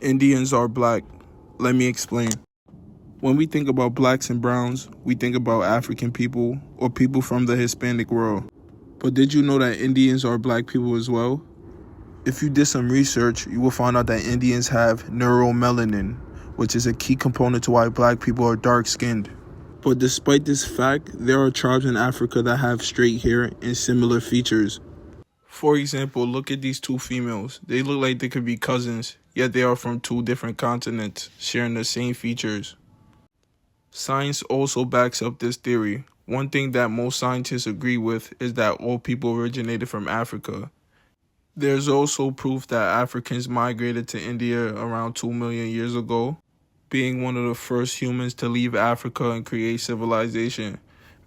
Indians are black. Let me explain. When we think about blacks and browns, we think about African people or people from the Hispanic world. But did you know that Indians are black people as well? If you did some research, you will find out that Indians have neuromelanin, which is a key component to why black people are dark-skinned. But despite this fact, there are tribes in Africa that have straight hair and similar features. For example, look at these two females. They look like they could be cousins, yet they are from two different continents, sharing the same features. Science also backs up this theory. One thing that most scientists agree with is that all people originated from Africa. There's also proof that Africans migrated to India around 2 million years ago, being one of the first humans to leave Africa and create civilization,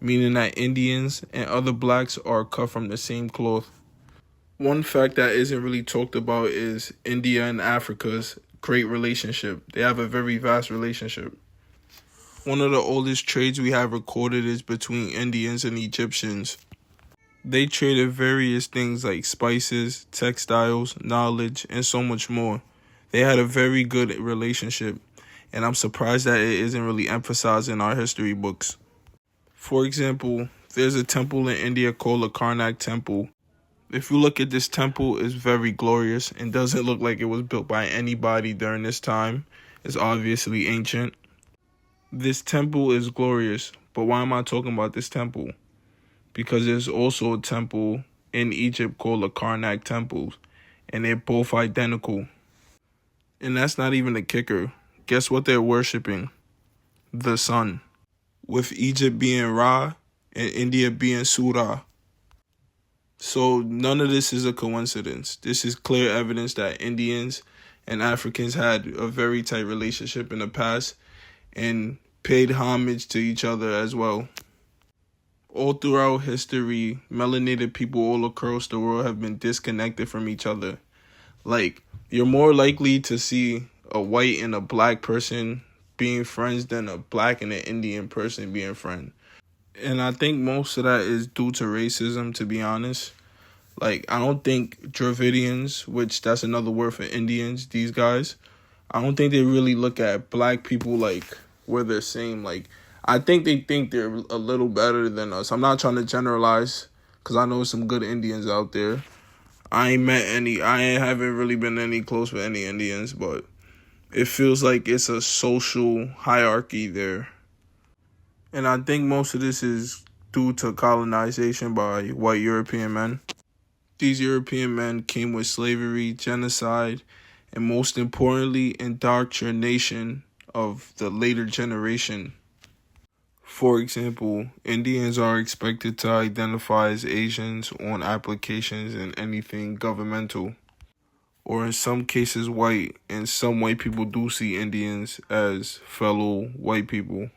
meaning that Indians and other blacks are cut from the same cloth. One fact that isn't really talked about is India and Africa's great relationship. They have a very vast relationship. One of the oldest trades we have recorded is between Indians and Egyptians. They traded various things like spices, textiles, knowledge, and so much more. They had a very good relationship, and I'm surprised that it isn't really emphasized in our history books. For example, there's a temple in India called the Karnak Temple. If you look at this temple, it's very glorious and doesn't look like it was built by anybody during this time. It's obviously ancient. This temple is glorious, but why am I talking about this temple? Because there's also a temple in Egypt called the Karnak Temple, and they're both identical. And that's not even the kicker. Guess what they're worshiping? The sun. With Egypt being Ra and India being Surah. So none of this is a coincidence. This is clear evidence that Indians and Africans had a very tight relationship in the past and paid homage to each other as well. All throughout history, melanated people all across the world have been disconnected from each other. Like, you're more likely to see a white and a black person being friends than a black and an Indian person being friends. And I think most of that is due to racism, to be honest. Like, I don't think Dravidians, which that's another word for Indians, these guys, I don't think they really look at black people like we're the same. Like, I think they think they're a little better than us. I'm not trying to generalize, because I know some good Indians out there. I haven't really been any close with any Indians, but it feels like it's a social hierarchy there. And I think most of this is due to colonization by white European men. These European men came with slavery, genocide, and most importantly, indoctrination of the later generation. For example, Indians are expected to identify as Asians on applications and anything governmental, or in some cases white, and some white people do see Indians as fellow white people.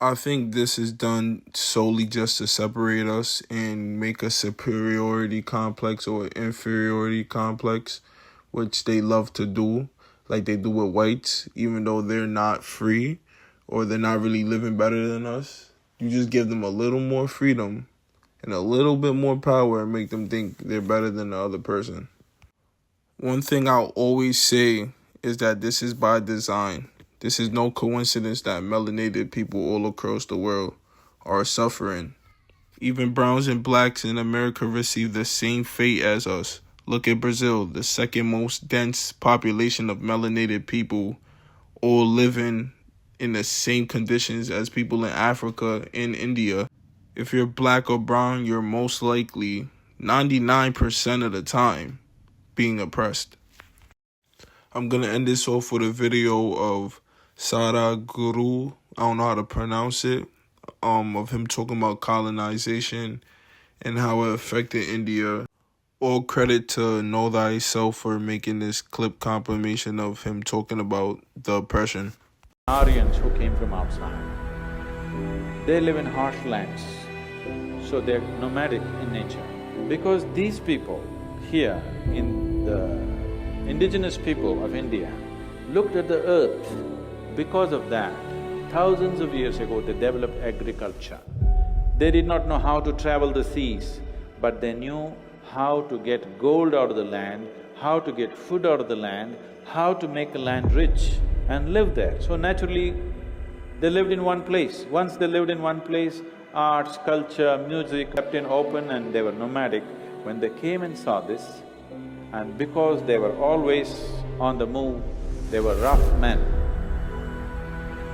I think this is done solely just to separate us and make a superiority complex or inferiority complex, which they love to do, like they do with whites, even though they're not free or they're not really living better than us. You just give them a little more freedom and a little bit more power and make them think they're better than the other person. One thing I'll always say is that this is by design. This is no coincidence that melanated people all across the world are suffering. Even browns and blacks in America receive the same fate as us. Look at Brazil, the second most dense population of melanated people, all living in the same conditions as people in Africa and India. If you're black or brown, you're most likely, 99% of the time, being oppressed. I'm going to end this off with a video of Sadhguru, I don't know how to pronounce it, of him talking about colonization and how it affected India. All credit to Know Thyself for making this clip compilation of him talking about the oppression. Aryans who came from outside, they live in harsh lands, so they're nomadic in nature. Because these people here in the indigenous people of India looked at the earth. Because of that, thousands of years ago they developed agriculture. They did not know how to travel the seas, but they knew how to get gold out of the land, how to get food out of the land, how to make the land rich and live there. So naturally, they lived in one place. Once they lived in one place, arts, culture, music kept in open and they were nomadic. When they came and saw this, and because they were always on the move, they were rough men.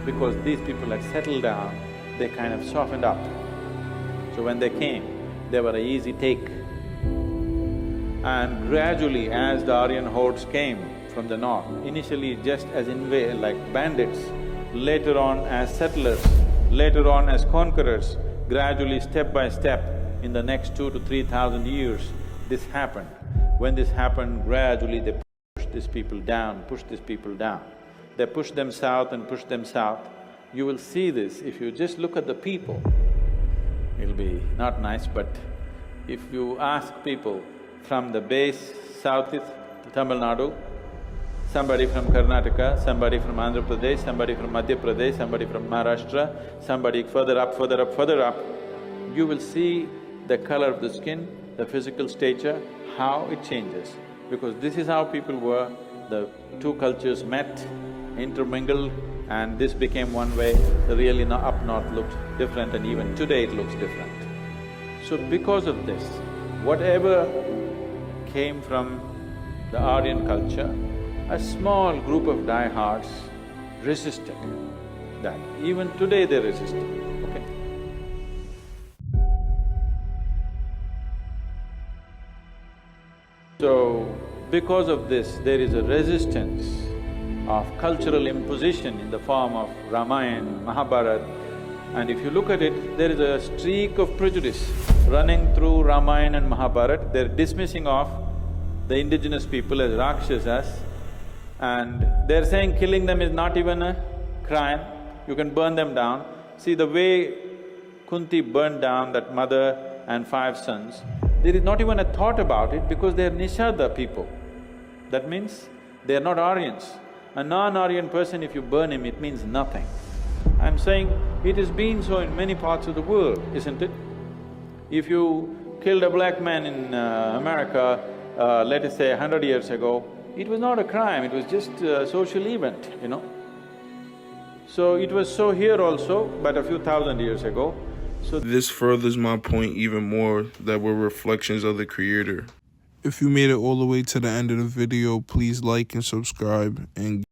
Because these people had settled down, they kind of softened up. So when they came, they were an easy take. And gradually, as the Aryan hordes came from the north, initially just as like bandits, later on as settlers, later on as conquerors, gradually step by step, in the next 2,000 to 3,000 years, this happened. When this happened, gradually they pushed these people down, pushed these people down. They pushed them south and pushed them south. You will see this if you just look at the people. It'll be not nice, but if you ask people from the base southeast Tamil Nadu, somebody from Karnataka, somebody from Andhra Pradesh, somebody from Madhya Pradesh, somebody from Maharashtra, somebody further up, further up, further up, you will see the color of the skin, the physical stature, how it changes. Because this is how people were, the two cultures met, intermingled, and this became one way. The really up north looked different, and even today it looks different. So because of this, whatever came from the Aryan culture, a small group of diehards resisted that. Even today they resist it, okay? So, because of this, there is a resistance of cultural imposition in the form of Ramayana, Mahabharata, and if you look at it, there is a streak of prejudice running through Ramayana and Mahabharata. They're dismissing off the indigenous people as Rakshasas, and they're saying killing them is not even a crime, you can burn them down. See, the way Kunti burned down that mother and 5 sons, there is not even a thought about it because they are Nishada people. That means they are not Aryans. A non-Aryan person, if you burn him, it means nothing. I'm saying it has been so in many parts of the world, isn't it? If you killed a black man in America, let us say 100 years ago, it was not a crime, it was just a social event, you know. So it was so here also, but a few thousand years ago. So this furthers my point even more that we're reflections of the Creator. If you made it all the way to the end of the video, please like and subscribe and